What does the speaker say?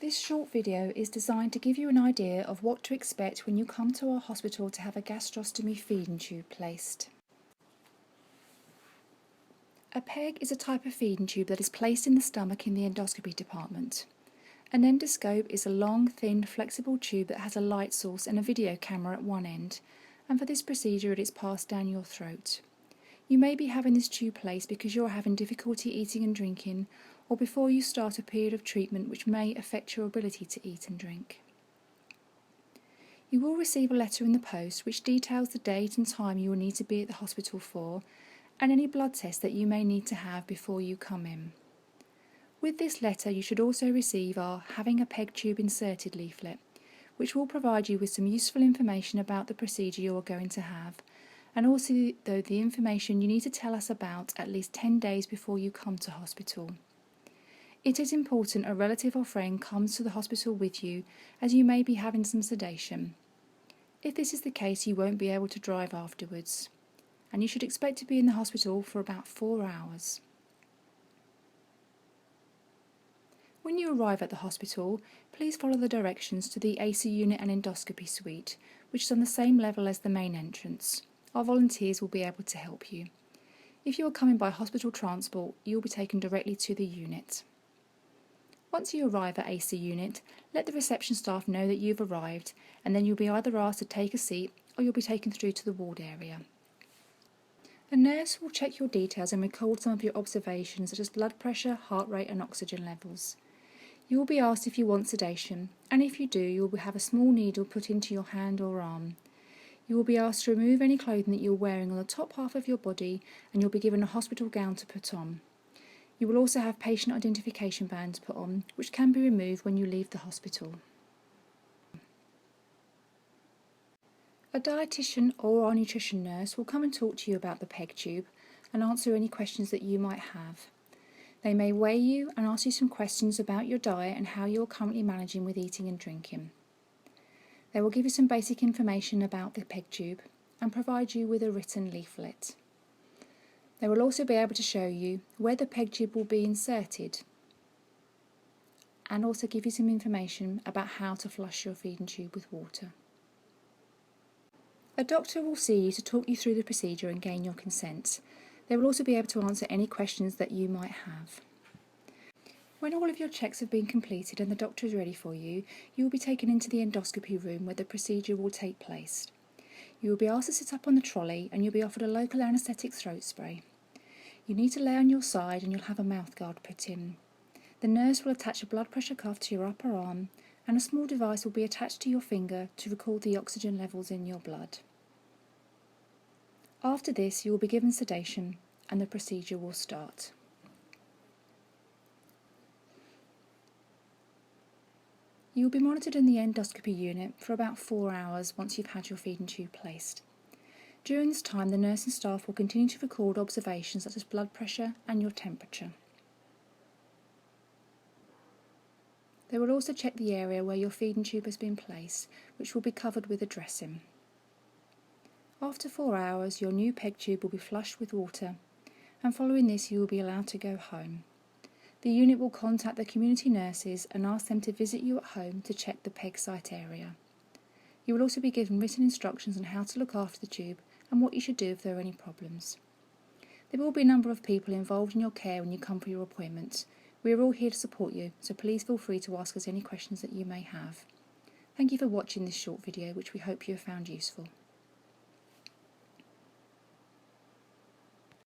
This short video is designed to give you an idea of what to expect when you come to our hospital to have a gastrostomy feeding tube placed. A PEG is a type of feeding tube that is placed in the stomach in the endoscopy department. An endoscope is a long, thin, flexible tube that has a light source and a video camera at one end, and for this procedure it is passed down your throat. You may be having this tube placed because you are having difficulty eating and drinking, or before you start a period of treatment which may affect your ability to eat and drink. You will receive a letter in the post which details the date and time you will need to be at the hospital for, and any blood tests that you may need to have before you come in. With this letter you should also receive our Having a PEG Tube Inserted leaflet, which will provide you with some useful information about the procedure you are going to have, and also the information you need to tell us about at least 10 days before you come to hospital. It is important a relative or friend comes to the hospital with you, as you may be having some sedation. If this is the case, you won't be able to drive afterwards, and you should expect to be in the hospital for about 4 hours. When you arrive at the hospital, please follow the directions to the AC unit and endoscopy suite, which is on the same level as the main entrance. Our volunteers will be able to help you. If you are coming by hospital transport, you will be taken directly to the unit. Once you arrive at AC unit, let the reception staff know that you've arrived, and then you'll be either asked to take a seat or you'll be taken through to the ward area. A nurse will check your details and record some of your observations such as blood pressure, heart rate and oxygen levels. You will be asked if you want sedation, and if you do, you will have a small needle put into your hand or arm. You will be asked to remove any clothing that you're wearing on the top half of your body, and you'll be given a hospital gown to put on. You will also have patient identification bands put on, which can be removed when you leave the hospital. A dietitian or our nutrition nurse will come and talk to you about the PEG tube and answer any questions that you might have. They may weigh you and ask you some questions about your diet and how you are currently managing with eating and drinking. They will give you some basic information about the PEG tube and provide you with a written leaflet. They will also be able to show you where the PEG tube will be inserted and also give you some information about how to flush your feeding tube with water. A doctor will see you to talk you through the procedure and gain your consent. They will also be able to answer any questions that you might have. When all of your checks have been completed and the doctor is ready for you, you will be taken into the endoscopy room where the procedure will take place. You will be asked to sit up on the trolley and you'll be offered a local anaesthetic throat spray. You need to lay on your side and you'll have a mouthguard put in. The nurse will attach a blood pressure cuff to your upper arm, and a small device will be attached to your finger to record the oxygen levels in your blood. After this, you will be given sedation and the procedure will start. You will be monitored in the endoscopy unit for about 4 hours once you've had your feeding tube placed. During this time, the nursing staff will continue to record observations such as blood pressure and your temperature. They will also check the area where your feeding tube has been placed, which will be covered with a dressing. After 4 hours, your new PEG tube will be flushed with water, and following this you will be allowed to go home. The unit will contact the community nurses and ask them to visit you at home to check the PEG site area. You will also be given written instructions on how to look after the tube and what you should do if there are any problems. There will be a number of people involved in your care when you come for your appointment. We are all here to support you, so please feel free to ask us any questions that you may have. Thank you for watching this short video, which we hope you have found useful.